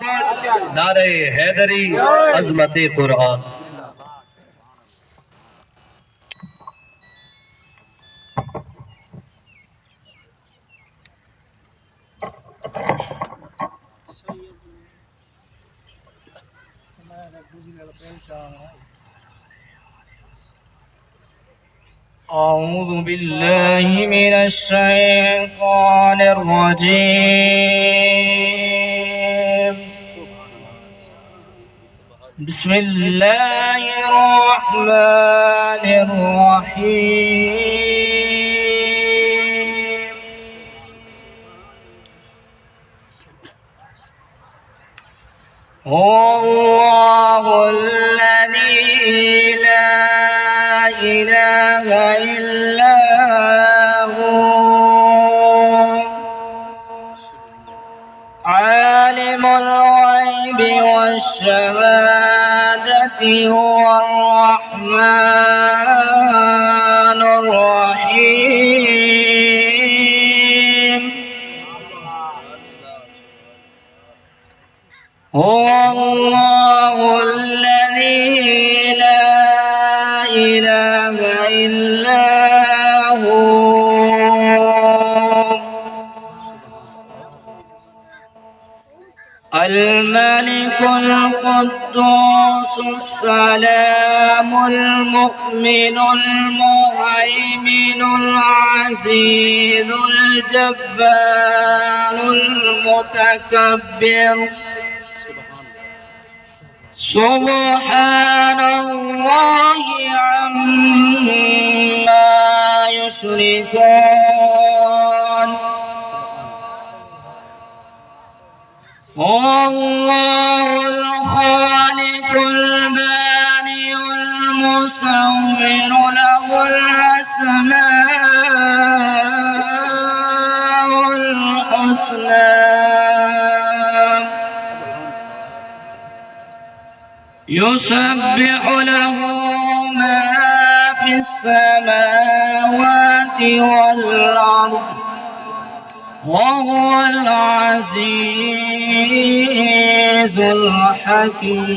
नारे हैदरी अजमत कुरान। أعوذ بالله من الشيطان الرجيم. بسم الله الرحمن الرحيم. هو الله الذي لا إله إلا هو عالم الغيب والشهادة هو الرحمن الرحيم. هو الله الذي لا إله إلا هو الملك القدوس السلام المؤمن المهيمن العزيز الجبار المتكبر سبحان الله عما يشركون. هو الله الخالق البارئ المصور له الأسماء الحسنى يسبح له ما في السماوات والأرض وهو العزيز الحكيم.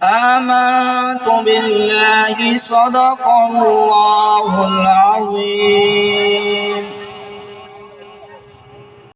آمنت بالله صدق الله العظيم.